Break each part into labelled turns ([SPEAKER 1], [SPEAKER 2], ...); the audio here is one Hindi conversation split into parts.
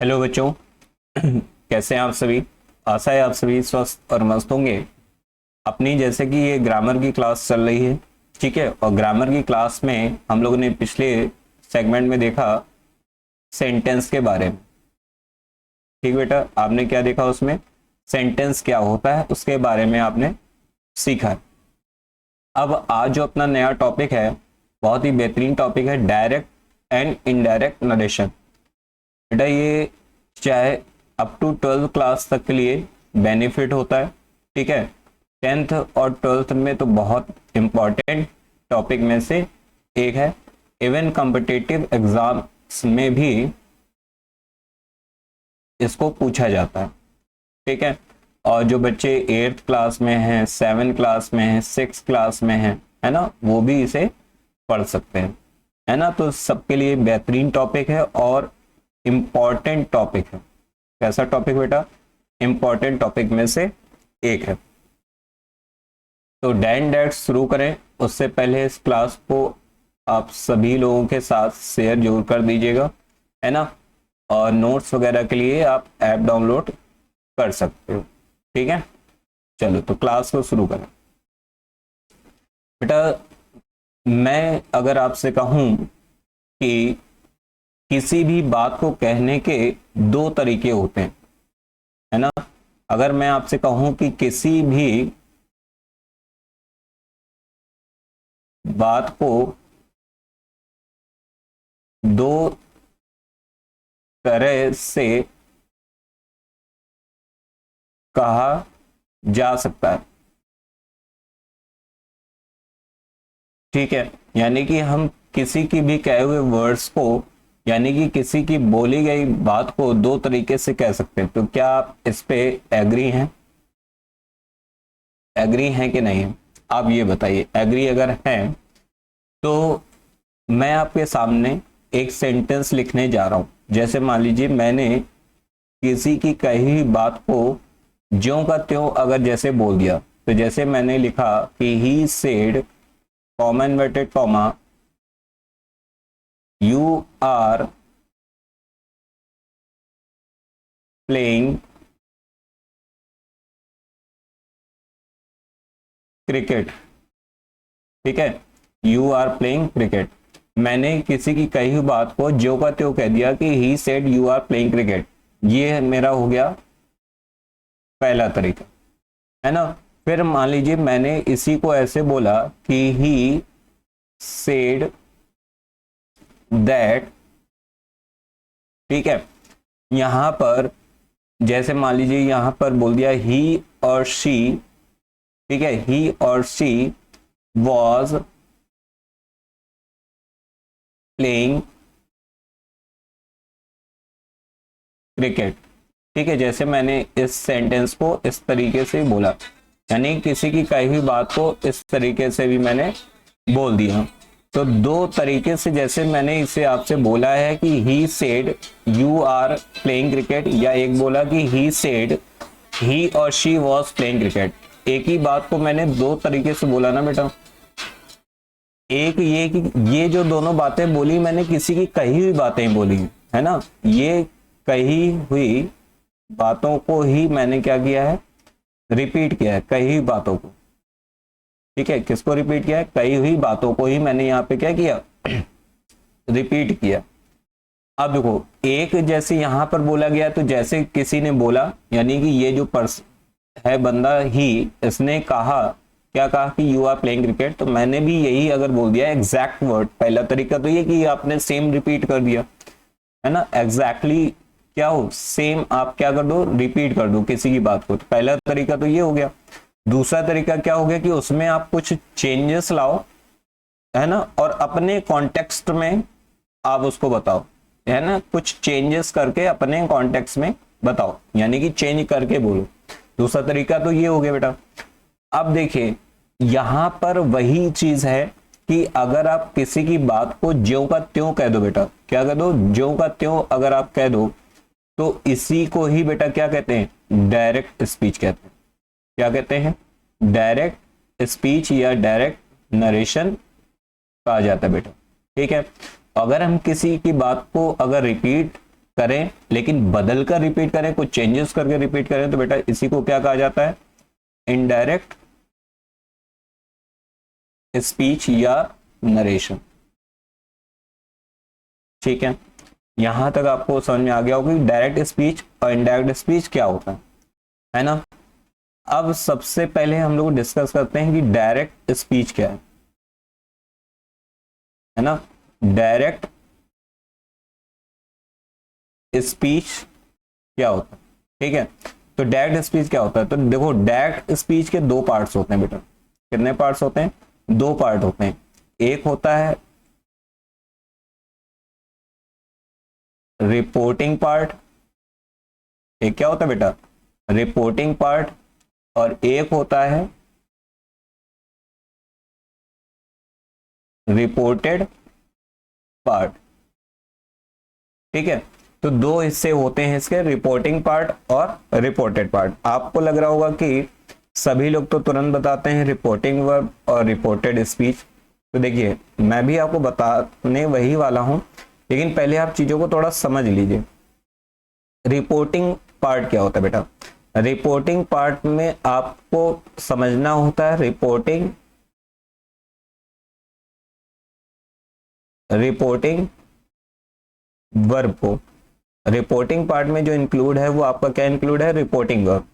[SPEAKER 1] हेलो बच्चों। कैसे हैं आप सभी। आशा है आप सभी स्वस्थ और मस्त होंगे। अपनी जैसे कि ये ग्रामर की क्लास चल रही है, ठीक है। और ग्रामर की क्लास में हम लोगों ने पिछले सेगमेंट में देखा सेंटेंस के बारे में। ठीक बेटा, आपने क्या देखा उसमें? सेंटेंस क्या होता है उसके बारे में आपने सीखा है। अब आज जो अपना नया टॉपिक है, बहुत ही बेहतरीन टॉपिक है, डायरेक्ट एंड इनडायरेक्ट नरेशन। बेटा ये चाहे अप टू 12th क्लास तक के लिए बेनिफिट होता है, ठीक है। 10th और 12th में तो बहुत इंपॉर्टेंट टॉपिक में से एक है। इवन कॉम्पिटिटिव एग्जाम्स में भी इसको पूछा जाता है, ठीक है। और जो बच्चे 8th क्लास में हैं, 7th क्लास में हैं, 6th क्लास में हैं, है ना, वो भी इसे पढ़ सकते हैं, है ना। तो सबके लिए बेहतरीन टॉपिक है और इंपॉर्टेंट टॉपिक है। कैसा टॉपिक बेटा? इंपॉर्टेंट टॉपिक में से एक है। तो डैन डैट शुरू करें उससे पहले इस क्लास को आप सभी लोगों के साथ शेयर जरूर कर दीजिएगा, है ना। और नोट्स वगैरह के लिए आप ऐप डाउनलोड कर सकते हो, ठीक है। चलो तो क्लास को शुरू करें। बेटा मैं अगर आपसे कहूं कि किसी भी बात को कहने के दो तरीके होते हैं, है ना। अगर मैं आपसे कहूं कि किसी भी बात को दो तरह से कहा जा सकता है, ठीक है। यानी कि हम किसी की भी कहे हुए वर्ड्स को, यानी कि किसी की बोली गई बात को दो तरीके से कह सकते हैं। तो क्या आप इस पे एग्री हैं? एग्री हैं कि नहीं? आप ये बताइए। एग्री अगर हैं तो मैं आपके सामने एक सेंटेंस लिखने जा रहा हूं। जैसे मान लीजिए मैंने किसी की कही हुई बात को ज्यों का त्यों अगर जैसे बोल दिया, तो जैसे मैंने लिखा कि he said comma inverted comma you are playing cricket, ठीक है। You are playing cricket. मैंने किसी की कही हुई बात को ज्यों का त्यों कह दिया कि he said you are playing cricket. ये मेरा हो गया पहला तरीका, है ना। फिर मान लीजिए मैंने इसी को ऐसे बोला कि ही सेड दैट, ठीक है। यहां पर जैसे मान लीजिए यहां पर बोल दिया ही और शी, ठीक है। ही और शी वॉज प्लेइंग क्रिकेट, ठीक है। जैसे मैंने इस सेंटेंस को इस तरीके से बोला, यानी किसी की कही हुई बात को इस तरीके से भी मैंने बोल दिया। तो दो तरीके से जैसे मैंने इसे आपसे बोला है कि he said you are playing cricket, या एक बोला कि ही सेड ही और शी वॉज प्लेइंग क्रिकेट। एक ही बात को मैंने दो तरीके से बोला ना बेटा। एक ये कि ये जो दोनों बातें बोली मैंने किसी की कही हुई बातें बोली, है ना। ये कही हुई बातों को ही मैंने क्या किया है? रिपीट किया है, कही हुई बातों को, ठीक है। किसको रिपीट किया है? कही हुई बातों को ही मैंने यहाँ पे क्या किया? रिपीट किया। अब देखो एक जैसे यहां पर बोला गया, तो जैसे किसी ने बोला, यानी कि ये जो पर्सन है बंदा ही, इसने कहा, क्या कहा कि यू आर प्लेइंग क्रिकेट। तो मैंने भी यही अगर बोल दिया एग्जैक्ट वर्ड। पहला तरीका तो ये कि आपने सेम रिपीट कर दिया, है ना। एग्जैक्टली क्या हो? सेम आप क्या कर दो? रिपीट कर दो किसी की बात को। तो पहला तरीका तो ये हो गया। दूसरा तरीका क्या हो गया कि उसमें आप कुछ चेंजेस लाओ, है ना, और अपने कॉन्टेक्स्ट में आप उसको बताओ, है ना। कुछ चेंजेस करके अपने कॉन्टेक्स्ट में बताओ, यानी कि चेंज करके बोलो। दूसरा तरीका तो ये हो गया बेटा। अब देखिए यहां पर वही चीज है कि अगर आप किसी की बात को ज्यों का त्यों कह दो बेटा, क्या कह दो? ज्यों का त्यों अगर आप कह दो, तो इसी को ही बेटा क्या कहते हैं? डायरेक्ट स्पीच कहते हैं। क्या कहते हैं? डायरेक्ट स्पीच या डायरेक्ट नरेशन कहा जाता है बेटा, ठीक है। अगर हम किसी की बात को अगर रिपीट करें लेकिन बदल कर रिपीट करें, कुछ चेंजेस करके रिपीट करें, तो बेटा इसी को क्या कहा जाता है, इनडायरेक्ट स्पीच या नरेशन। ठीक है, यहां तक आपको समझ में आ गया होगा कि डायरेक्ट स्पीच और इनडायरेक्ट स्पीच क्या होता है ना। अब सबसे पहले हम लोग डिस्कस करते हैं कि डायरेक्ट स्पीच क्या है ना। डायरेक्ट स्पीच क्या होता है, ठीक है। तो डायरेक्ट स्पीच क्या होता है, तो देखो डायरेक्ट स्पीच के दो पार्ट्स होते हैं बेटा। कितने पार्ट्स होते हैं, दो पार्ट होते हैं। एक होता है रिपोर्टिंग पार्ट, एक क्या होता है बेटा, रिपोर्टिंग पार्ट, और एक होता है रिपोर्टेड पार्ट। ठीक है, तो दो हिस्से होते हैं इसके, रिपोर्टिंग पार्ट और रिपोर्टेड पार्ट। आपको लग रहा होगा कि सभी लोग तो तुरंत बताते हैं रिपोर्टिंग वर्ब और रिपोर्टेड स्पीच। तो देखिए मैं भी आपको बताने वही वाला हूं, लेकिन पहले आप चीजों को थोड़ा समझ लीजिए। रिपोर्टिंग पार्ट क्या होता है बेटा, रिपोर्टिंग पार्ट में आपको समझना होता है रिपोर्टिंग वर्ब को। रिपोर्टिंग पार्ट में जो इंक्लूड है वो आपका क्या इंक्लूड है, रिपोर्टिंग वर्ब।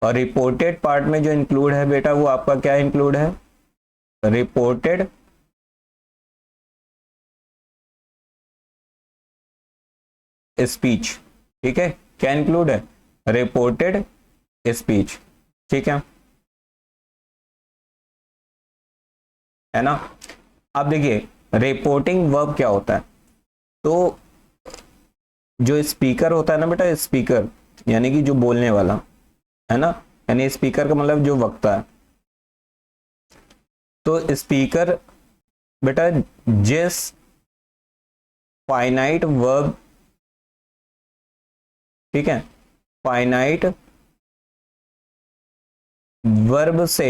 [SPEAKER 1] और रिपोर्टेड पार्ट में जो इंक्लूड है बेटा वो आपका क्या इंक्लूड है, रिपोर्टेड स्पीच। ठीक है, क्या इंक्लूड है, रिपोर्टेड स्पीच। ठीक है ना। अब देखिए रिपोर्टिंग वर्ब क्या होता है, तो जो स्पीकर होता है ना बेटा, स्पीकर यानी कि जो बोलने वाला है ना, यानी स्पीकर का मतलब जो वक्ता है। तो स्पीकर बेटा जिस फाइनाइट वर्ब, ठीक है, फाइनाइट वर्ब से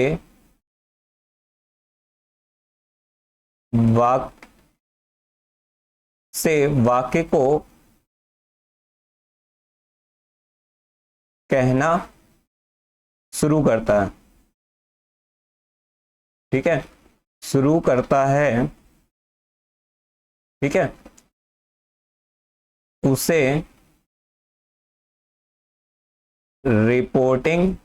[SPEAKER 1] वाक्य को कहना शुरू करता है। ठीक है, शुरू करता है, ठीक है, उसे रिपोर्टिंग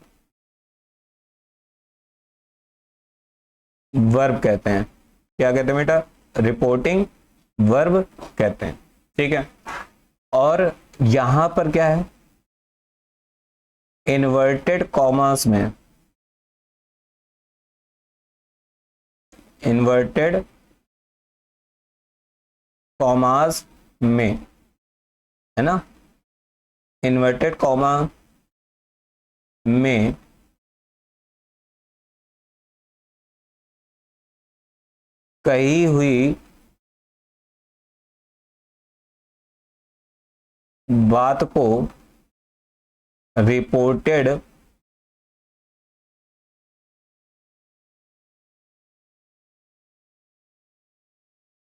[SPEAKER 1] वर्ब कहते हैं। क्या कहते हैं बेटा, रिपोर्टिंग वर्ब कहते हैं। ठीक है, और यहां पर क्या है, इन्वर्टेड कॉमास में, इन्वर्टेड कॉमास में, है ना, इन्वर्टेड कॉमा में कही हुई बात को रिपोर्टेड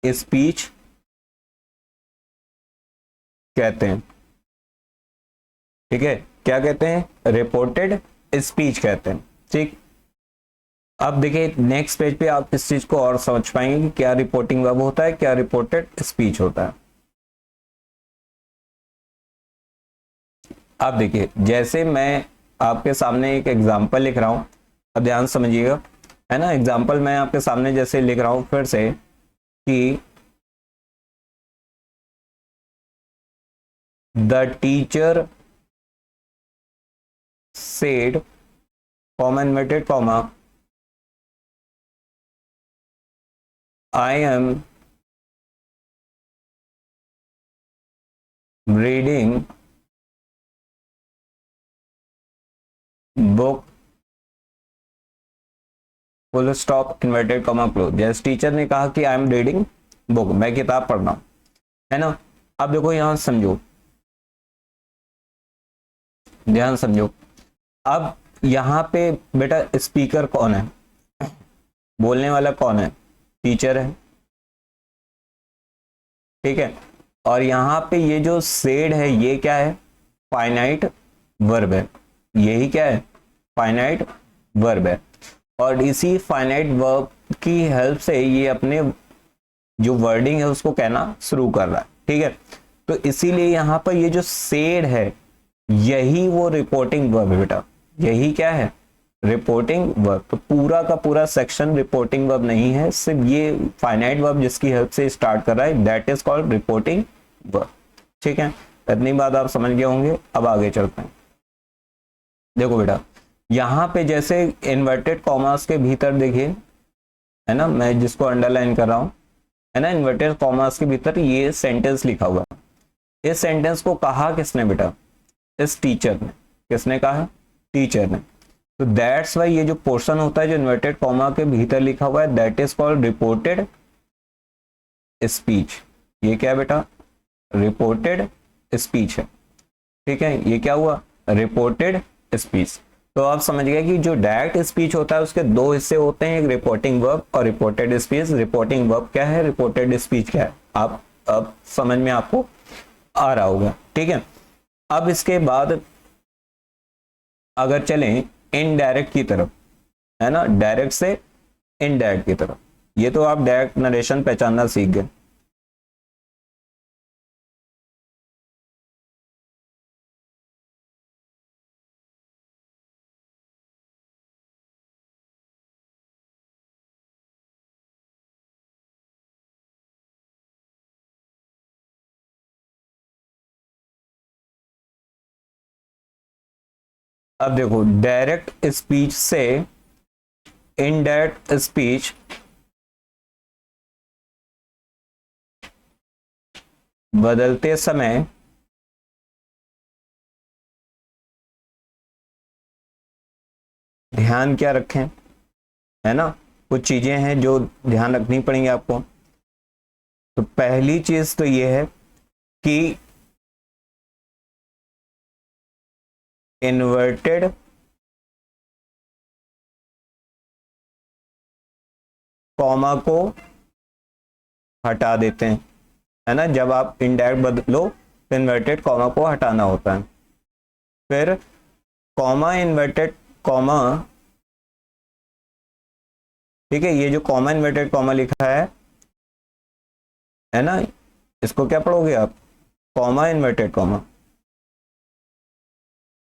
[SPEAKER 1] स्पीच कहते हैं। ठीक है, क्या कहते हैं, रिपोर्टेड स्पीच कहते हैं। ठीक, अब देखिए नेक्स्ट पेज पे आप इस चीज को और समझ पाएंगे कि क्या रिपोर्टिंग वर्ब होता है, क्या रिपोर्टेड स्पीच होता है। अब देखिए जैसे मैं आपके सामने एक एग्जांपल लिख रहा हूं, अब ध्यान समझिएगा, है ना। एग्जांपल मैं आपके सामने जैसे लिख रहा हूं फिर से कि the teacher said, comma inverted comma, I am reading book, full stop inverted comma close. जैसे टीचर ने कहा कि आई एम रीडिंग बुक, मैं किताब पढ़ रहा हूं, है ना। अब देखो यहां समझो, ध्यान समझो। अब यहां पे बेटा स्पीकर कौन है, बोलने वाला कौन है, टीचर है। ठीक है, और यहाँ पे ये जो सेड है ये क्या है, फाइनाइट वर्ब है, यही क्या है, फाइनाइट वर्ब है। और इसी फाइनाइट वर्ब की हेल्प से ये अपने जो वर्डिंग है उसको कहना शुरू कर रहा है, ठीक है। तो इसीलिए यहाँ पर ये जो सेड है यही वो रिपोर्टिंग वर्ब है बेटा, यही क्या है, रिपोर्टिंग वर्ब। तो पूरा का पूरा सेक्शन रिपोर्टिंग वर्ब नहीं है, सिर्फ ये फाइनाइट वर्ब जिसकी हेल्प से स्टार्ट कर रहा है that is called reporting verb, ठीक है। इतनी बात आप समझ गए होंगे। अब आगे चलते हैं। देखो बेटा यहाँ पे जैसे इन्वर्टेड कॉमास के भीतर देखिए, है ना, मैं जिसको अंडरलाइन कर रहा हूं, है ना, इन्वर्टेड कॉमास के भीतर ये सेंटेंस लिखा हुआ है। इस सेंटेंस को कहा किसने बेटा, इस टीचर ने। किसने कहा, टीचर ने। तो दैट्स वाई ये जो पोर्शन होता है जो इन्वर्टेड कॉमा के भीतर लिखा हुआ है that is called reported speech. ये क्या है बेटा, रिपोर्टेड स्पीच है, ठीक है। ये क्या हुआ, रिपोर्टेड स्पीच। तो आप समझ गए कि जो डायरेक्ट स्पीच होता है उसके दो हिस्से होते हैं, एक रिपोर्टिंग वर्ब और रिपोर्टेड स्पीच। रिपोर्टिंग वर्ब क्या है, रिपोर्टेड स्पीच क्या है, आप अब समझ में आपको आ रहा होगा, ठीक है। अब इसके बाद अगर चलें इनडायरेक्ट की तरफ, है ना, डायरेक्ट से इनडायरेक्ट की तरफ, ये तो आप डायरेक्ट नरेशन पहचानना सीख गए। अब देखो डायरेक्ट स्पीच से इनडायरेक्ट स्पीच बदलते समय ध्यान क्या रखें, है ना, कुछ चीजें हैं जो ध्यान रखनी पड़ेंगी आपको। तो पहली चीज तो ये है कि इन्वर्टेड कॉमा को हटा देते हैं, है ना। जब आप इनडायरेक्ट बदलो तो इन्वर्टेड कॉमा को हटाना होता है। फिर कॉमा, इन्वर्टेड कॉमा, ठीक है, ये जो कॉमा इन्वर्टेड कॉमा लिखा है ना, इसको क्या पढ़ोगे आप, कॉमा इन्वर्टेड कॉमा।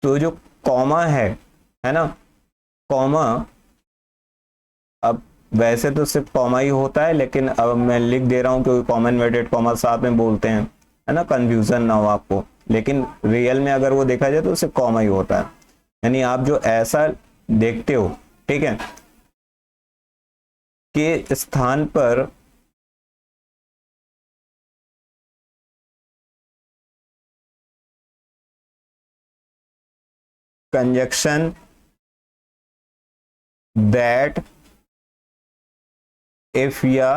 [SPEAKER 1] तो जो कॉमा है ना, कॉमा, अब वैसे तो सिर्फ कॉमा ही होता है लेकिन अब मैं लिख दे रहा हूं क्योंकि कॉमा इन्वर्टेड कॉमा साथ में बोलते हैं, है ना, कंफ्यूजन ना हो आपको। लेकिन रियल में अगर वो देखा जाए तो सिर्फ कॉमा ही होता है, यानी आप जो ऐसा देखते हो, ठीक है, के स्थान पर कंजक्शन दैट, इफ या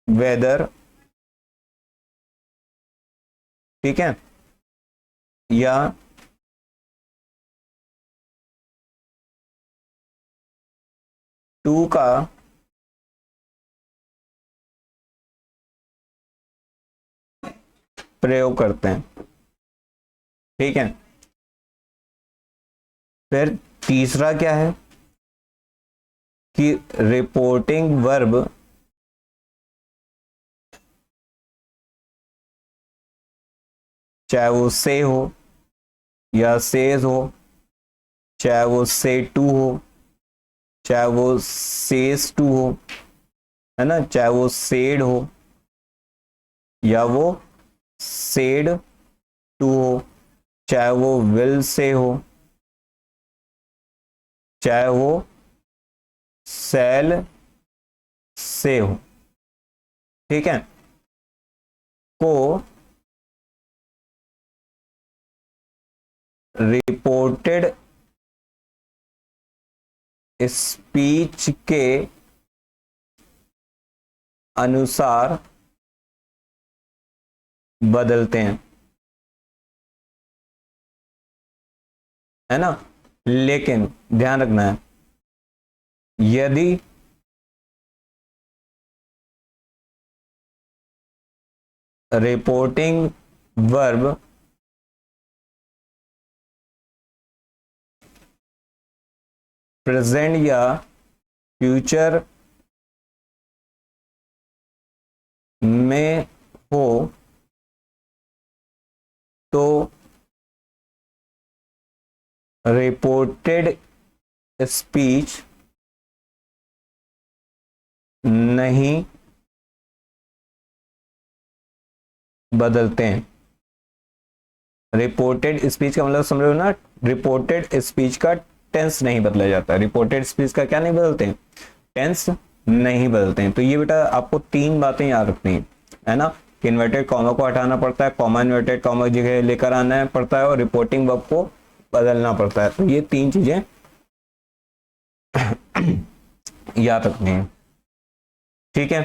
[SPEAKER 1] वेदर, ठीक है, या टू का प्रयोग करते हैं, ठीक है। फिर तीसरा क्या है कि रिपोर्टिंग वर्ब चाहे वो से हो या सेज हो, चाहे वो से टू हो, चाहे वो सेज टू हो, है ना, चाहे वो सेड हो या वो सेड टू हो, चाहे वो विल से हो, चाहे वो सेल से हो, ठीक है, को रिपोर्टेड स्पीच के अनुसार बदलते हैं, है ना। लेकिन ध्यान रखना है, यदि रिपोर्टिंग वर्ब प्रेजेंट या फ्यूचर में हो तो रिपोर्टेड स्पीच नहीं बदलते हैं। रिपोर्टेड स्पीच का मतलब समझ रहे हो ना, रिपोर्टेड स्पीच का टेंस नहीं बदला जाता। रिपोर्टेड स्पीच का क्या नहीं बदलते हैं, टेंस नहीं बदलते हैं। तो ये बेटा आपको तीन बातें याद रखनी है ना, कि इन्वर्टेड कॉमा को हटाना पड़ता है, कॉमा इन्वर्टेड कॉमा की जगह लेकर आना पड़ता है, और रिपोर्टिंग वर्ब को बदलना पड़ता है। तो ये तीन चीजें याद रखनी है, ठीक है।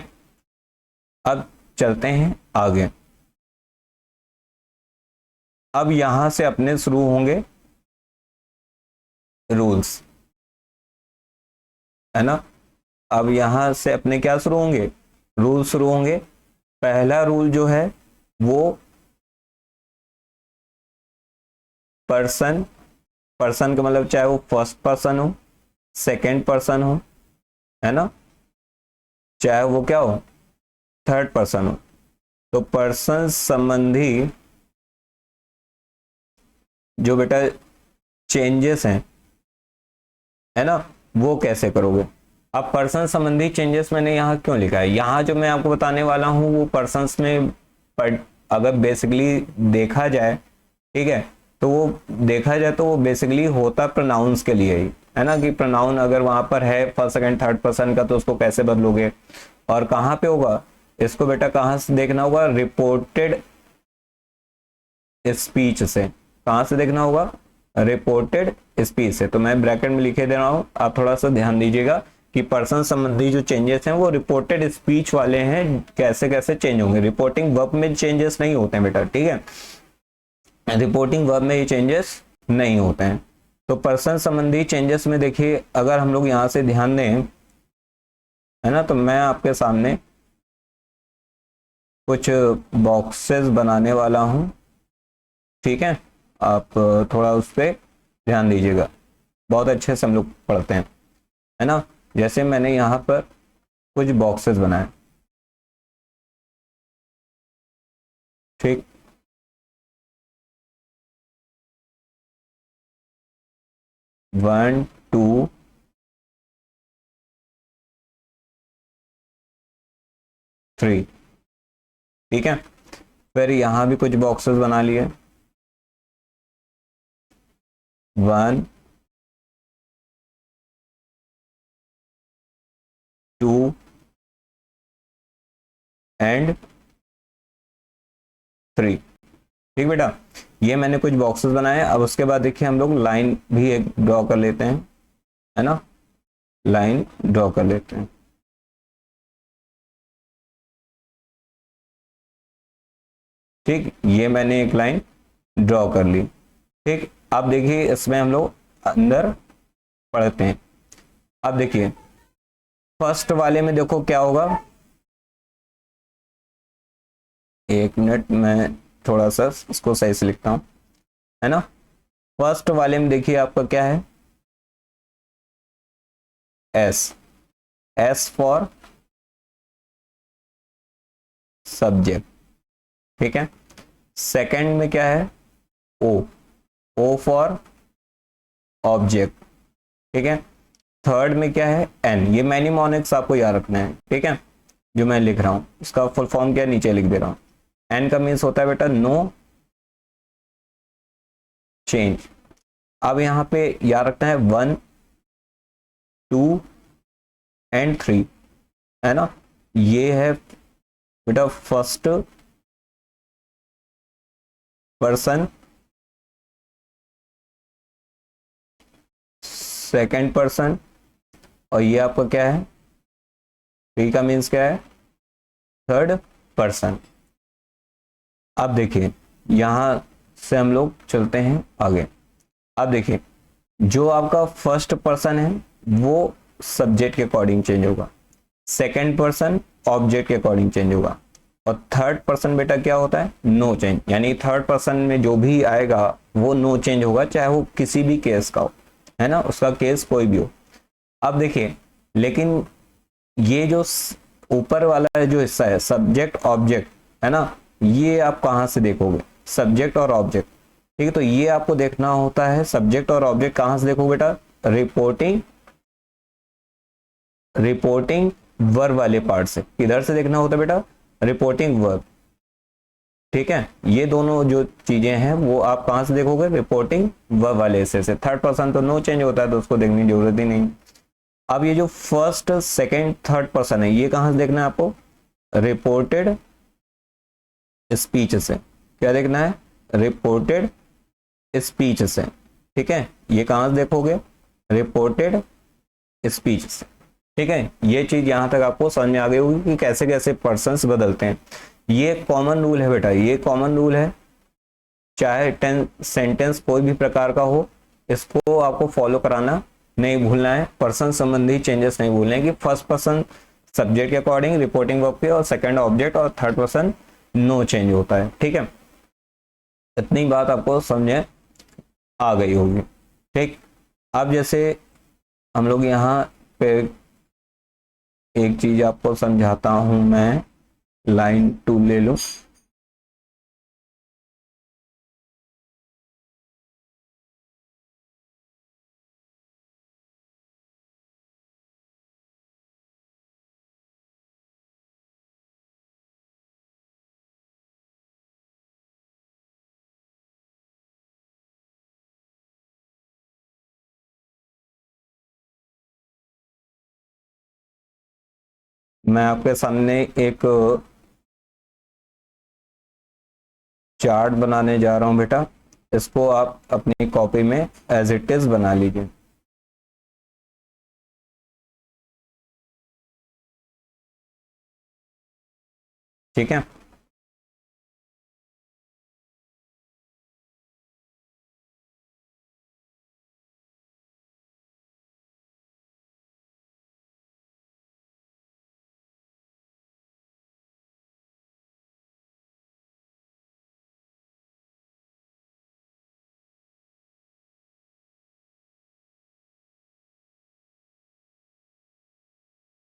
[SPEAKER 1] अब चलते हैं आगे। अब यहां से अपने शुरू होंगे रूल्स, है ना। अब यहां से अपने क्या शुरू होंगे, रूल शुरू होंगे। पहला रूल जो है वो पर्सन, पर्सन का मतलब चाहे वो फर्स्ट पर्सन हो, सेकंड पर्सन हो, है ना, चाहे वो क्या हो, थर्ड पर्सन हो। तो पर्सन संबंधी जो बेटा चेंजेस हैं, है ना, वो कैसे करोगे। अब पर्सन संबंधी चेंजेस मैंने यहाँ क्यों लिखा है, यहाँ जो मैं आपको बताने वाला हूँ वो पर्सन्स में अगर बेसिकली देखा जाए, ठीक है, तो वो देखा जाए तो वो बेसिकली होता प्रोनाउंस के लिए ही, है ना, कि प्रोनाउन अगर वहां पर है फर्स्ट सेकंड थर्ड पर्सन का तो उसको कैसे बदलोगे, और कहाँ पे होगा इसको बेटा, कहाँ से देखना होगा, रिपोर्टेड स्पीच से। कहाँ से देखना होगा, रिपोर्टेड स्पीच से। तो मैं ब्रैकेट में लिखे दे रहा हूं, आप थोड़ा सा ध्यान दीजिएगा कि पर्सन संबंधी जो चेंजेस हैं वो रिपोर्टेड स्पीच वाले हैं। कैसे कैसे चेंज होंगे, रिपोर्टिंग वर्ब में चेंजेस नहीं होते हैं बेटा, ठीक है, रिपोर्टिंग वर्ब में ये चेंजेस नहीं होते हैं। तो पर्सन संबंधी चेंजेस में देखिए, अगर हम लोग यहां से ध्यान दें, है ना, तो मैं आपके सामने कुछ बॉक्सेस बनाने वाला हूं, ठीक है, आप थोड़ा उस पर ध्यान दीजिएगा, बहुत अच्छे से हम लोग पढ़ते हैं, है ना। जैसे मैंने यहाँ पर कुछ बॉक्सेस बनाए, ठीक, 1 2 3, ठीक है। फिर यहाँ भी कुछ बॉक्सेस बना लिए, 1 2 एंड 3, ठीक बेटा, ये मैंने कुछ बॉक्सेस बनाए। अब उसके बाद देखिए हम लोग लाइन भी एक ड्रॉ कर लेते हैं, है ना, लाइन ड्रॉ कर लेते हैं, ठीक, ये मैंने एक लाइन ड्रॉ कर ली, ठीक। अब देखिए इसमें हम लोग अंदर पढ़ते हैं। अब देखिए फर्स्ट वाले में देखो क्या होगा, एक मिनट मैं थोड़ा सा इसको सही से लिखता हूं, है ना। फर्स्ट वाले में देखिए आपका क्या है, एस, एस फॉर सब्जेक्ट, ठीक है। सेकंड में क्या है, ओ, ओ फॉर ऑब्जेक्ट, ठीक है। थर्ड में क्या है, एन, ये मैनिमोनिक्स आपको याद रखना है, ठीक है, जो मैं लिख रहा हूं इसका फुल फॉर्म क्या नीचे लिख दे रहा हूं। एन का मीन्स होता है बेटा नो चेंज। अब यहां पे याद रखना है 1 2 एंड 3, है ना, ये है बेटा फर्स्ट पर्सन, सेकंड पर्सन, और ये आपका क्या है, 3 का मीन्स क्या है, थर्ड पर्सन। अब देखिए यहां से हम लोग चलते हैं आगे। अब देखिए जो आपका फर्स्ट पर्सन है वो सब्जेक्ट के अकॉर्डिंग चेंज होगा, सेकंड पर्सन ऑब्जेक्ट के अकॉर्डिंग चेंज होगा, और थर्ड पर्सन बेटा क्या होता है, नो चेंज, यानी थर्ड पर्सन में जो भी आएगा वो नो चेंज होगा, चाहे वो किसी भी केस का हो, है ना, उसका केस कोई भी हो। अब देखिए, लेकिन ये जो ऊपर वाला जो हिस्सा है सब्जेक्ट ऑब्जेक्ट, है ना, ये आप कहाँ से देखोगे, सब्जेक्ट और ऑब्जेक्ट, ठीक है, तो ये आपको देखना होता है सब्जेक्ट और ऑब्जेक्ट कहाँ से देखोगे बेटा, रिपोर्टिंग रिपोर्टिंग वर्ब वाले पार्ट से। किधर से देखना होता है बेटा, रिपोर्टिंग वर्ब, ठीक है, ये दोनों जो चीजें हैं वो आप कहां से देखोगे, रिपोर्टिंग वर्ब वाले हिस्से से। थर्ड पर्सन तो नो चेंज होता है तो उसको देखने की जरूरत ही नहीं। अब ये जो फर्स्ट सेकंड थर्ड पर्सन है ये कहां से देखना है आपको, रिपोर्टेड स्पीच से। क्या देखना है, रिपोर्टेड स्पीच से, ठीक है, ये कहां से देखोगे, रिपोर्टेड स्पीच से, ठीक है। ये चीज यहां तक आपको समझ में आ गई होगी कि कैसे कैसे पर्सन्स बदलते हैं। ये कॉमन रूल है बेटा, ये कॉमन रूल है, चाहे सेंटेंस कोई भी प्रकार का हो, इसको आपको फॉलो कराना नहीं भूलना है। पर्सन संबंधी चेंजेस नहीं भूलने कि फर्स्ट पर्सन सब्जेक्ट के अकॉर्डिंग रिपोर्टिंग वर्ब के, और सेकंड ऑब्जेक्ट, और थर्ड पर्सन नो चेंज होता है, ठीक है। इतनी बात आपको समझ आ गई होगी, ठीक। अब जैसे हम लोग यहाँ पे एक चीज आपको समझाता हूं मैं, लाइन 2 ले लो। मैं आपके सामने एक चार्ट बनाने जा रहा हूं बेटा, इसको आप अपनी कॉपी में एज इट इज बना लीजिए। ठीक है,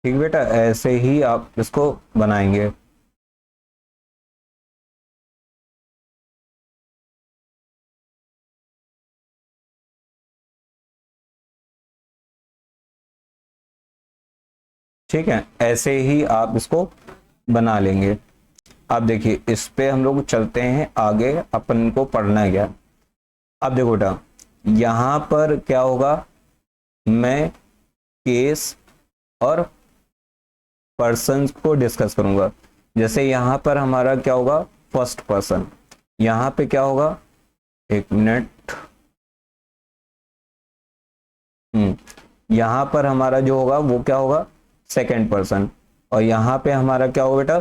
[SPEAKER 1] ठीक बेटा, ऐसे ही आप इसको बनाएंगे। ठीक है, ऐसे ही आप इसको बना लेंगे। अब देखिए, इस पे हम लोग चलते हैं आगे, अपन को पढ़ना है क्या। अब देखो बेटा, यहां पर क्या होगा, मैं केस और पर्सन को डिस्कस करूंगा। जैसे यहां पर हमारा क्या होगा, फर्स्ट पर्सन, यहां पे क्या होगा, एक मिनट, यहां पर हमारा जो होगा वो क्या होगा, सेकंड पर्सन, और यहां पे हमारा क्या होगा बेटा,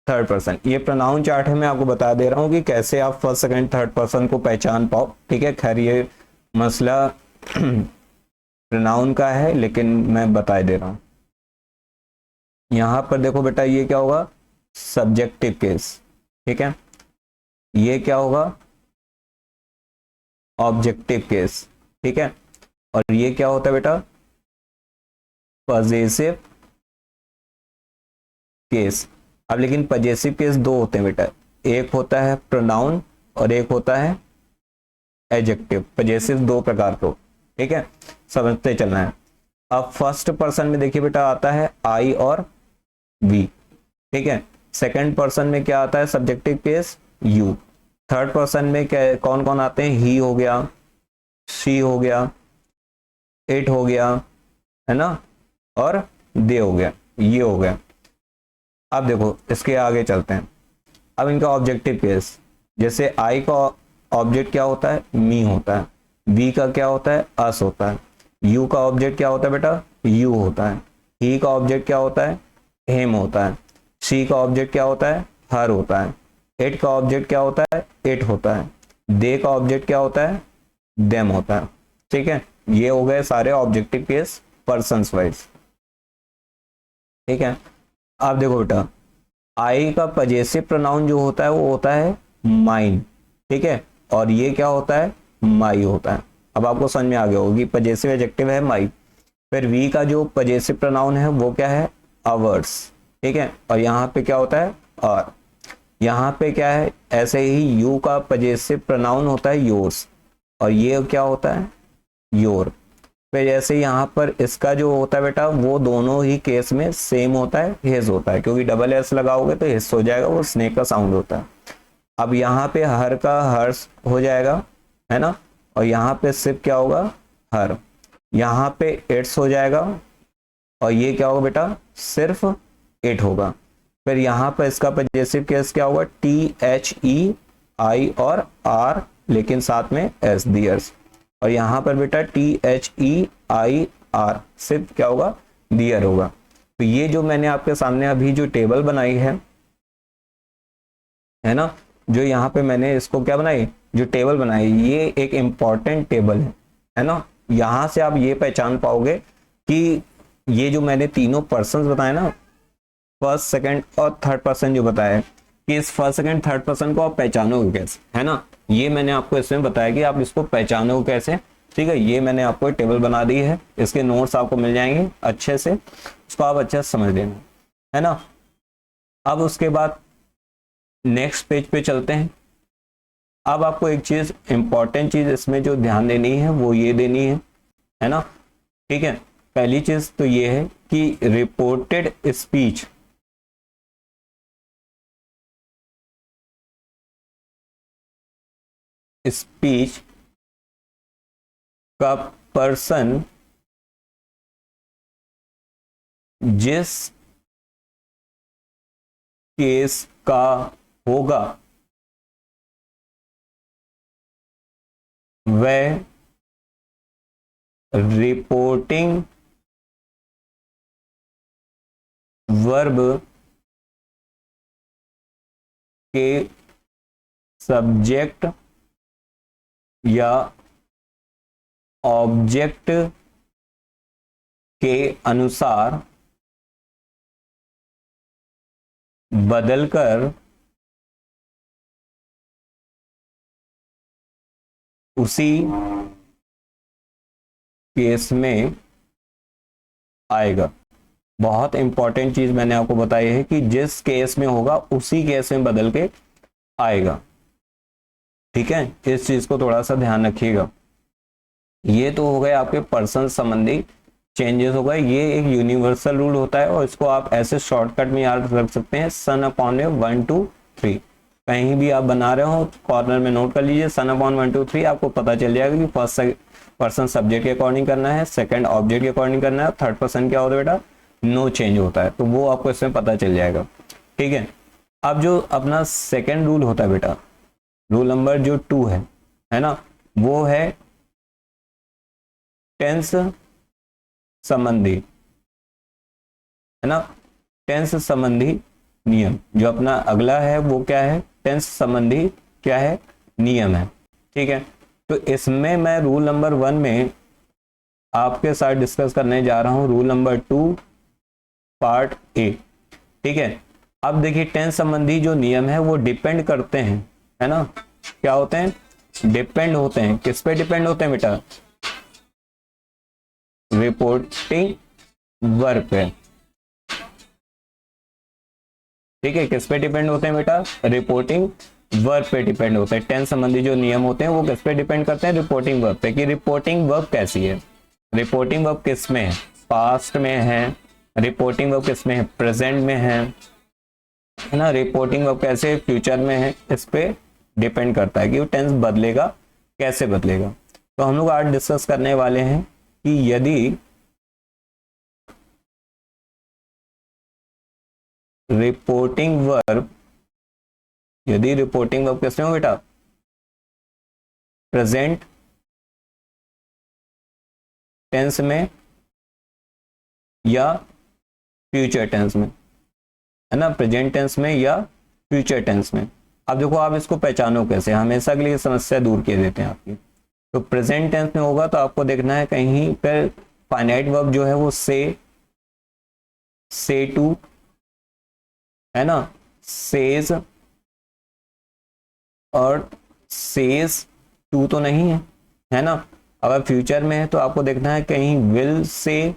[SPEAKER 1] थर्ड पर्सन। ये प्रोनाउन चार्ट है, मैं आपको बता दे रहा हूं कि कैसे आप फर्स्ट सेकंड थर्ड पर्सन को पहचान पाओ, ठीक है। खैर ये मसला प्रोनाउन का है, लेकिन मैं बता दे रहा हूं। यहां पर देखो बेटा, ये क्या होगा, सब्जेक्टिव केस, ठीक है, ये क्या होगा, ऑब्जेक्टिव केस, ठीक है, और ये क्या होता है बेटा, पजेसिव केस। अब लेकिन पजेसिव केस दो होते हैं बेटा, एक होता है प्रोनाउन और एक होता है एडजेक्टिव। पजेसिव दो प्रकार के, ठीक है, समझते चलना है। अब फर्स्ट पर्सन में देखिए बेटा, आता है आई और वी, ठीक है। सेकंड पर्सन में क्या आता है, subjective case you. Third person में क्या, कौन कौन आते हैं, ही हो गया, शी हो गया, इट हो गया, है ना, और दे हो गया, ये हो गया। अब देखो इसके आगे चलते हैं। अब इनका ऑब्जेक्टिव केस, जैसे आई का ऑब्जेक्ट क्या होता है, मी होता है, वी का क्या होता है, अस होता है, यू का ऑब्जेक्ट क्या होता है बेटा, यू होता है, ही का ऑब्जेक्ट क्या होता है, हेम होता है, शी का ऑब्जेक्ट क्या होता है, हर होता है, इट का ऑब्जेक्ट क्या होता है, इट होता है, दे का ऑब्जेक्ट क्या होता है, देम होता है, ठीक है। ये हो गए सारे ऑब्जेक्टिव केस पर्सन्स वाइज, ठीक है। अब देखो बेटा, आई का पजेसिव प्रोनाउन जो होता है वो होता है माइन, ठीक है, और ये क्या होता है, माई होता है। अब आपको समझ में आ गया होगा कि पजेसिव एडजेक्टिव है माई। फिर वी का जो पजेसिव प्रोनाउन है वो क्या है, आवर्स, ठीक है, और यहाँ पे क्या होता है, और यहाँ पे क्या है, ऐसे ही यू का पजेसिव प्रोनाउन होता है योर्स, और ये क्या होता है, योर। फिर जैसे यहाँ पर इसका जो होता है बेटा, वो दोनों ही केस में सेम होता है, हिज होता है, क्योंकि डबल एस लगाओगे तो हिज हो जाएगा, वो स्नेक का साउंड होता है। अब यहाँ पे हर का हर्ष हो जाएगा, है ना, और यहाँ पे सिर्फ क्या होगा, हर। यहाँ पे इट्स हो जाएगा, और ये क्या होगा बेटा, सिर्फ इट होगा। फिर यहाँ पर इसका पजेसिव केस क्या होगा, टी एच ई आई और आर, लेकिन साथ में एस, दियर्स। और यहाँ पर बेटा T H E I R, सिर्फ क्या होगा, दियर होगा। तो ये जो मैंने आपके सामने अभी जो टेबल बनाई है ना, जो यहाँ पे मैंने इसको क्या बनाई, जो टेबल बनाई, ये एक इंपॉर्टेंट टेबल है ना। यहाँ से आप ये पहचान पाओगे कि ये जो मैंने तीनों पर्सन बताए ना, फर्स्ट सेकंड और थर्ड पर्सन जो बताया, कि इस फर्स्ट सेकंड थर्ड पर्सन को आप पहचानोगे कैसे, है ना। ये मैंने आपको इसमें बताया कि आप इसको पहचानोगे कैसे, ठीक है। ये मैंने आपको टेबल बना दी है, इसके नोट्स आपको मिल जाएंगे अच्छे से, उसको आप अच्छे से समझ लेना, है ना। अब उसके बाद नेक्स्ट पेज पे चलते हैं। अब आपको एक चीज, इंपॉर्टेंट चीज इसमें जो ध्यान देनी है वो ये देनी है ना, ठीक है। पहली चीज तो ये है कि रिपोर्टेड स्पीच, स्पीच का पर्सन जिस केस का होगा वह रिपोर्टिंग वर्ब के सब्जेक्ट या ऑब्जेक्ट के अनुसार बदलकर उसी केस में आएगा। बहुत इंपॉर्टेंट चीज मैंने आपको बताई है कि जिस केस में होगा उसी केस में बदल के आएगा, ठीक है। इस चीज को थोड़ा सा ध्यान रखिएगा। ये तो हो गए आपके पर्सन संबंधी चेंजेस हो गए। ये एक यूनिवर्सल रूल होता है और इसको आप ऐसे शॉर्टकट में याद रख सकते हैं, सन अपॉन में 1 2 3। कहीं भी आप बना रहे हो कॉर्नर में नोट कर लीजिए, सन अपॉन 1 2 3, आपको पता चल जाएगा कि फर्स्ट पर्सन सब्जेक्ट के अकॉर्डिंग करना है, सेकंड ऑब्जेक्ट के अकॉर्डिंग करना है, थर्ड पर्सन क्या होता है बेटा, नो चेंज होता है। तो वो आपको इसमें पता चल जाएगा, ठीक है। अब जो अपना सेकेंड रूल होता है बेटा, रूल नंबर जो 2 है ना, वो है टेंस संबंधी, है ना, टेंस संबंधी नियम। जो अपना अगला है वो क्या है, टेंस संबंधी क्या है, नियम है, ठीक है। तो इसमें मैं रूल नंबर 1 में आपके साथ डिस्कस करने जा रहा हूं रूल नंबर 2 पार्ट ए, ठीक है। अब देखिए टेंस संबंधी जो नियम है वो डिपेंड करते हैं, है ना, क्या होते हैं, डिपेंड होते हैं। किस पे डिपेंड होते हैं बेटा, रिपोर्टिंग वर्ब पे, ठीक है। किस पे डिपेंड होते हैं बेटा, रिपोर्टिंग वर्ब पे डिपेंड होते हैं। टेंस संबंधी जो नियम होते हैं वो किस पे डिपेंड करते हैं, रिपोर्टिंग वर्ब पे। कि रिपोर्टिंग वर्ब कैसी है, रिपोर्टिंग वर्ब किस में है, पास्ट में है, रिपोर्टिंग वर्ब किस में है, प्रेजेंट में है ना, रिपोर्टिंग वर्ब कैसे फ्यूचर में है, इस पे डिपेंड करता है कि वो टेंस बदलेगा कैसे बदलेगा। तो हम लोग आज डिस्कस करने वाले हैं कि यदि रिपोर्टिंग वर्ब, यदि रिपोर्टिंग वर्ब किसमें हो बेटा, प्रेजेंट टेंस में या फ्यूचर टेंस में, है ना, प्रेजेंट टेंस में या फ्यूचर टेंस में। अब देखो आप इसको पहचानो कैसे, हमेशा के लिए समस्या दूर किए देते हैं आपकी। तो प्रेजेंट टेंस में होगा तो आपको देखना है कहीं पर फाइनाइट वर्ब जो है वो से टू, है ना, सेज और सेज टू तो नहीं है, है ना। अगर फ्यूचर में है तो आपको देखना है कहीं विल से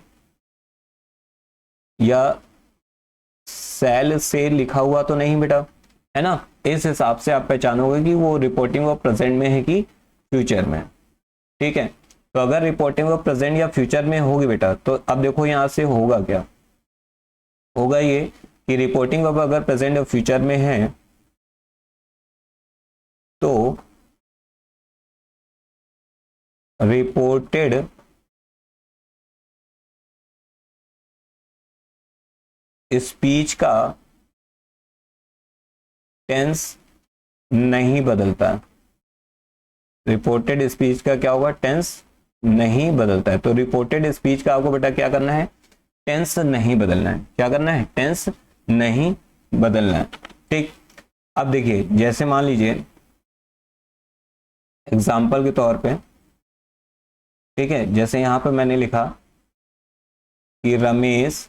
[SPEAKER 1] या सेल से लिखा हुआ तो नहीं बेटा, है ना। इस हिसाब से आप पहचानोगे कि वो रिपोर्टिंग ऑफ प्रेजेंट में है कि फ्यूचर में। ठीक है, तो अगर रिपोर्टिंग ऑफ प्रेजेंट या फ्यूचर में होगी बेटा, तो अब देखो यहां से होगा क्या, होगा ये कि रिपोर्टिंग ऑफ अगर प्रेजेंट और फ्यूचर में है तो रिपोर्टेड स्पीच का टेंस नहीं बदलता। रिपोर्टेड स्पीच का क्या होगा, टेंस नहीं बदलता है। तो रिपोर्टेड स्पीच का आपको बेटा क्या करना है, टेंस नहीं बदलना है। क्या करना है, टेंस नहीं बदलना है। ठीक, अब देखिए जैसे मान लीजिए एग्जाम्पल के तौर पे, ठीक है, जैसे यहां पर मैंने लिखा कि Ramesh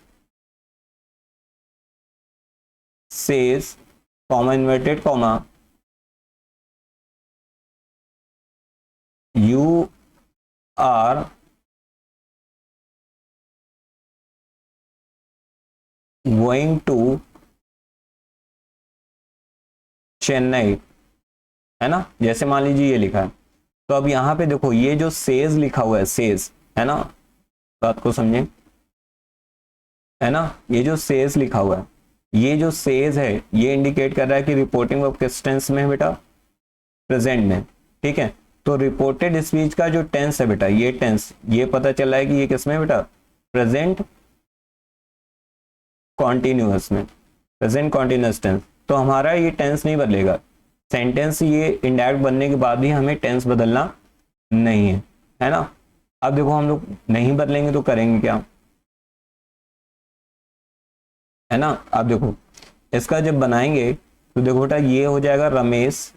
[SPEAKER 1] says comma inverted comma you are going to Chennai, है ना। जैसे मान लीजिए ये लिखा है, तो अब यहां पे देखो ये जो सेज लिखा हुआ है, सेज, है ना, बात को समझें, है ना। ये जो सेज लिखा हुआ है, ये जो सेज है ये इंडिकेट कर रहा है कि रिपोर्टिंग ऑफ किस टेंस में है बेटा, प्रेजेंट में। ठीक है, तो रिपोर्टेड स्पीच का जो टेंस है बेटा, ये टेंस, ये पता चल रहा है कि ये किस में है बेटा, प्रेजेंट कॉन्टिन्यूअस में, प्रेजेंट कॉन्टिन्यूअस टेंस। तो हमारा ये टेंस नहीं बदलेगा, सेंटेंस ये इंडायरेक्ट बनने के बाद भी हमें टेंस बदलना नहीं है ना। अब देखो हम लोग नहीं बदलेंगे तो करेंगे क्या, है ना। अब देखो इसका जब बनाएंगे तो देखो बेटा ये हो जाएगा रमेश,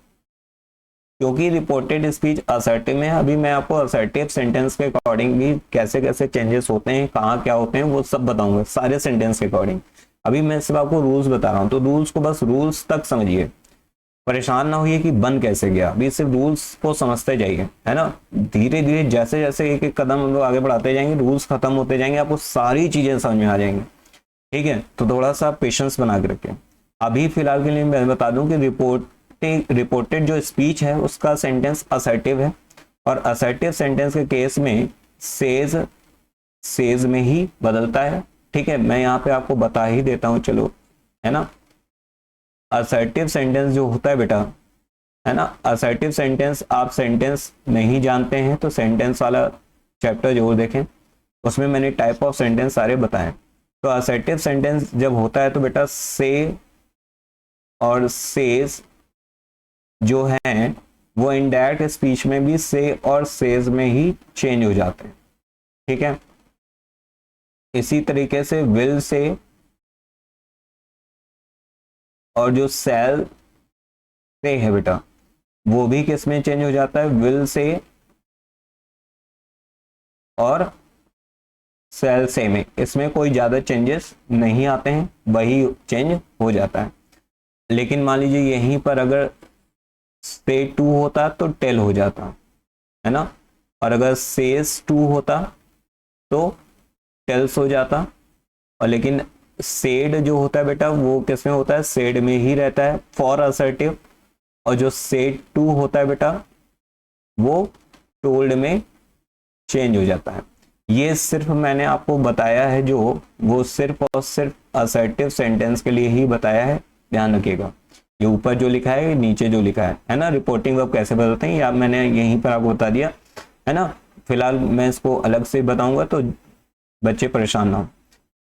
[SPEAKER 1] क्योंकि रिपोर्टेड स्पीच असर्टिव में है। अभी मैं आपको असर्टिव सेंटेंस के अकॉर्डिंग भी कैसे कैसे चेंजेस होते हैं, कहाँ क्या होते हैं, वो सब बताऊंगा सारे सेंटेंस के अकॉर्डिंग। अभी मैं सिर्फ आपको रूल्स बता रहा हूँ, तो रूल्स को बस रूल्स तक समझिए, परेशान ना होइए कि बन कैसे गया। अभी सिर्फ रूल्स को समझते जाइए, है ना। धीरे धीरे जैसे जैसे एक एक कदम हम लोग आगे बढ़ाते जाएंगे, रूल्स खत्म होते जाएंगे, आपको सारी चीजें समझ में आ जाएंगी। ठीक है, तो थोड़ा सा पेशेंस बना के रखें। अभी फिलहाल के लिए मैं बता दूं कि रिपोर्टेड जो स्पीच है उसका सेंटेंस असर्टिव है, और असर्टिव सेंटेंस के केस में सेज में ही बदलता है। ठीक है, मैं यहाँ पे आपको बता ही देता हूँ, चलो, है ना। असर्टिव सेंटेंस जो होता है बेटा, है ना, असर्टिव सेंटेंस, आप सेंटेंस नहीं जानते हैं तो सेंटेंस वाला चैप्टर जरूर देखें, उसमें मैंने टाइप ऑफ सेंटेंस सारे बताए। तो असर्टिव सेंटेंस जब होता है तो बेटा से और सेज जो है वो इनडायरेक्ट स्पीच में भी से और सेज में ही चेंज हो जाते हैं। ठीक है, इसी तरीके से विल से और जो सेल से है बेटा वो भी किस में चेंज हो जाता है, विल से और सेल से में। इसमें कोई ज्यादा चेंजेस नहीं आते हैं, वही चेंज हो जाता है। लेकिन मान लीजिए यहीं पर अगर से टू होता तो टेल हो जाता, है ना, और अगर सेज टू होता तो टेल्स हो जाता। और लेकिन सेड जो होता है बेटा वो किस में होता है, सेड में ही रहता है फॉर असर्टिव, और जो सेड टू होता है बेटा वो टोल्ड में चेंज हो जाता है। ये सिर्फ मैंने आपको बताया है जो, वो सिर्फ और सिर्फ असर्टिव सेंटेंस के लिए ही बताया है, ध्यान रखिएगा। ये ऊपर जो लिखा है, नीचे जो लिखा है ना, रिपोर्टिंग वर्ब कैसे बदलते हैं, या मैंने यहीं पर आपको बता दिया, है ना। फिलहाल मैं इसको अलग से बताऊंगा तो बच्चे परेशान ना हो।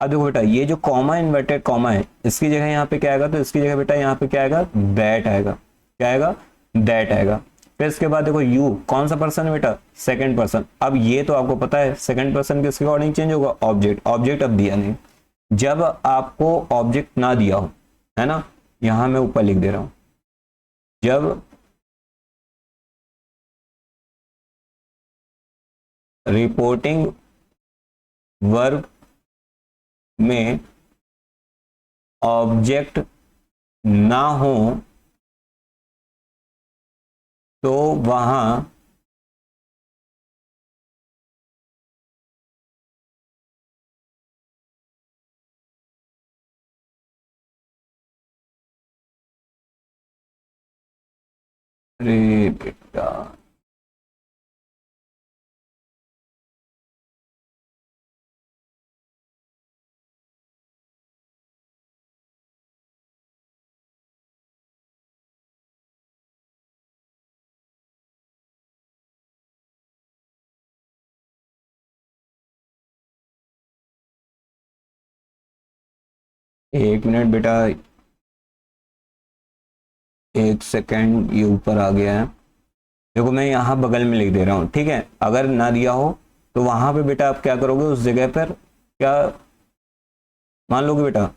[SPEAKER 1] अब देखो बेटा ये जो कॉमा इन्वर्टेड कॉमा है, इसकी जगह यहाँ पे क्या आएगा, तो इसकी जगह बेटा यहाँ पे क्या आएगा, दैट आएगा। क्या आएगा, दैट आएगा। फिर इसके बाद देखो यू कौन सा पर्सन है बेटा, सेकंड पर्सन। अब ये तो आपको पता है सेकंड पर्सन किसके अकॉर्डिंग चेंज होगा, ऑब्जेक्ट। ऑब्जेक्ट अब दिया नहीं, जब आपको ऑब्जेक्ट ना दिया हो, है ना, यहां मैं ऊपर लिख दे रहा हूं, जब रिपोर्टिंग वर्ब में ऑब्जेक्ट ना हो तो वहां अरे बेटा, 1 मिनट बेटा, 1 सेकेंड, ये ऊपर आ गया है। देखो मैं यहाँ बगल में लिख दे रहा हूँ, ठीक है। अगर ना दिया हो तो वहां पे बेटा आप क्या करोगे, उस जगह पर क्या मान लोगे बेटा,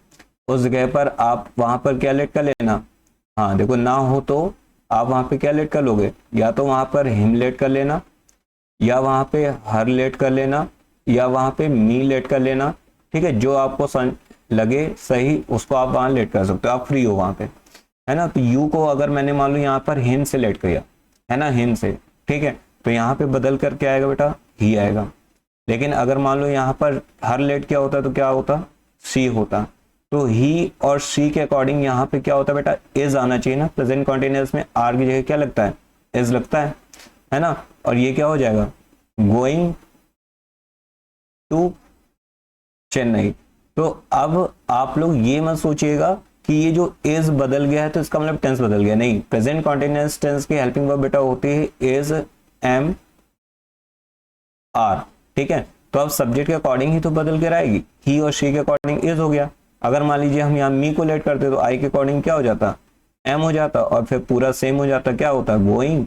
[SPEAKER 1] उस जगह पर आप वहां पर क्या लेट कर लेना। हाँ देखो, ना हो तो आप वहां पे क्या लेट कर लोगे, या तो वहां पर हिम लेट कर लेना, या वहां पे हर लेट कर लेना, या वहां पे मी लेट कर लेना, ठीक है। जो आपको लगे सही उसको आप वहां लेट कर सकते हो, आप फ्री हो वहां पे, है ना। तो यू को अगर मैंने मान लो यहाँ पर हिम से लेट किया, है ना, हिम से, ठीक है, तो यहाँ पे बदल कर क्या आएगा बेटा, ही आएगा। लेकिन अगर मान लो यहाँ पर हर लेट क्या होता तो क्या होता, सी होता। तो ही और सी के अकॉर्डिंग यहाँ पे क्या होता है बेटा, इज आना चाहिए ना। प्रेजेंट कॉन्टिन्यूअस में आर की जगह क्या लगता है, इज लगता है ना। और ये क्या हो जाएगा, गोइंग टू चेन्नई। तो अब आप लोग ये मत सोचिएगा कि ये जो इज बदल गया है तो इसका मतलब टेंस बदल गया, नहीं। प्रेजेंट कॉन्टिन्यूअस टेंस की हेल्पिंग वर्ब बेटा होती है इज, एम, आर, ठीक है। तो अब सब्जेक्ट के अकॉर्डिंग ही तो बदल कर आएगी, ही और शी के अकॉर्डिंग इज हो गया। अगर मान लीजिए हम यहाँ मी को लेट करते तो आई के अकॉर्डिंग क्या हो जाता, एम हो जाता, और फिर पूरा सेम हो जाता, क्या होता, गोइंग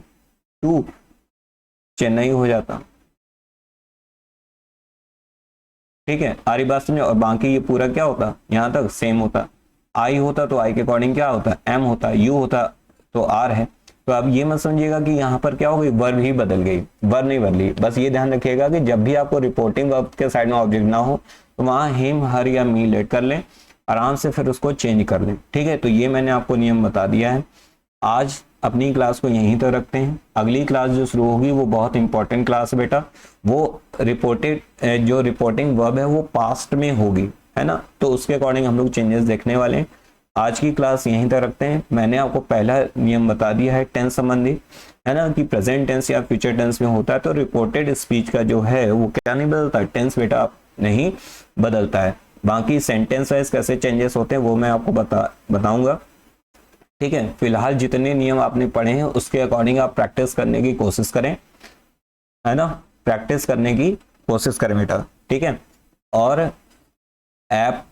[SPEAKER 1] टू चेन्नई हो जाता, ठीक है। आरी बात समझे। और बाकी ये पूरा क्या होता, यहाँ तक सेम होता। आई होता तो आई के अकॉर्डिंग क्या होता, एम होता, यू होता तो आर है। तो अब ये मत समझिएगा कि यहाँ पर क्या हो गई, वर्ब ही बदल गई, वर्ब नहीं बदली। बस ये ध्यान रखिएगा कि जब भी आपको रिपोर्टिंग वर्ब के साइड में ऑब्जेक्ट ना हो तो वहां हिम, हर या मी लेट कर लें, आराम से फिर उसको चेंज कर लें, ठीक है। तो ये मैंने आपको नियम बता दिया है। आज अपनी क्लास को यहीं तक रखते हैं। अगली क्लास जो शुरू होगी वो बहुत इंपॉर्टेंट क्लास है बेटा। वो रिपोर्टेड जो रिपोर्टिंग वर्ब है वो पास्ट में होगी, है ना। तो उसके अकॉर्डिंग हम लोग चेंजेस देखने वाले हैं। आज की क्लास यहीं तक रखते हैं। मैंने आपको पहला नियम बता दिया है टेंस संबंधी, है ना, कि प्रेजेंट टेंस या फ्यूचर टेंस में होता है तो रिपोर्टेड स्पीच का जो है वो क्या नहीं बदलता, टेंस बेटा नहीं बदलता है। बाकी सेंटेंस वाइज कैसे चेंजेस होते हैं वो मैं आपको बताऊंगा, ठीक है। फिलहाल जितने नियम आपने पढ़े हैं उसके अकॉर्डिंग आप प्रैक्टिस करने की कोशिश करें, है ना, प्रैक्टिस करने की कोशिश करें बेटा, ठीक है। और ऐप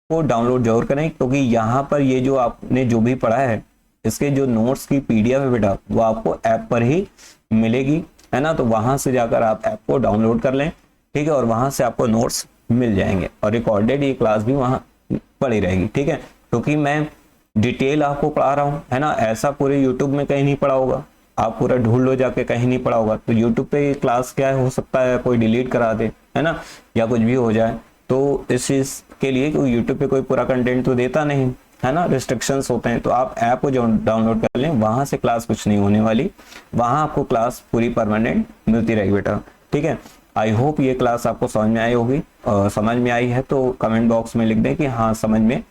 [SPEAKER 1] को डाउनलोड जरूर करें, क्योंकि यहाँ पर ये जो आपने जो भी पढ़ा है इसके जो नोट्स की पीडीएफ है बेटा वो आपको ऐप पर ही मिलेगी, है ना। तो वहां से जाकर आप ऐप को डाउनलोड कर लें, ठीक है, और वहां से आपको नोट्स मिल जाएंगे और रिकॉर्डेड ये क्लास भी वहां पड़ी रहेगी, ठीक है। क्योंकि मैं डिटेल आपको पढ़ा रहा हूँ, है ना, ऐसा पूरे यूट्यूब में कहीं नहीं पढ़ा होगा, आप पूरा ढूंढ लो जाके, कहीं नहीं पढ़ा होगा। तो यूट्यूब पे क्लास क्या है, हो सकता है कोई डिलीट करा दे, है ना, या कुछ भी हो जाए। तो इस चीज के लिए कि यूट्यूब पे कोई पूरा कंटेंट तो देता नहीं, है ना, रिस्ट्रिक्शंस होते हैं। तो आप ऐप को जो डाउनलोड कर लें, वहां से क्लास कुछ नहीं होने वाली, वहां आपको क्लास पूरी परमानेंट मिलती रहेगी बेटा, ठीक है। आई होप ये क्लास आपको समझ में आई होगी, और समझ में आई है तो कमेंट बॉक्स में लिख दें कि हाँ समझ में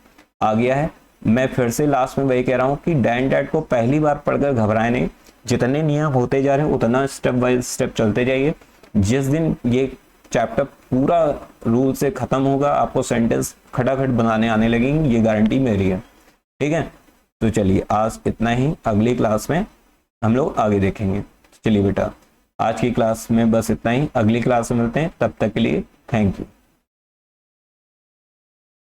[SPEAKER 1] आ गया है। मैं फिर से लास्ट में वही कह रहा हूँ कि डैन डैट को पहली बार पढ़कर घबराए नहीं, जितने नियम होते जा रहे हैं उतना स्टेप बाय स्टेप चलते जाइए। जिस दिन ये चैप्टर पूरा रूल से खत्म होगा आपको सेंटेंस खटाखट बनाने आने लगेंगे, ये गारंटी मेरी है, ठीक है। तो चलिए आज इतना ही, अगली क्लास में हम लोग आगे देखेंगे। चलिए बेटा आज की क्लास में बस इतना ही, अगली क्लास में मिलते हैं, तब तक के लिए थैंक यू।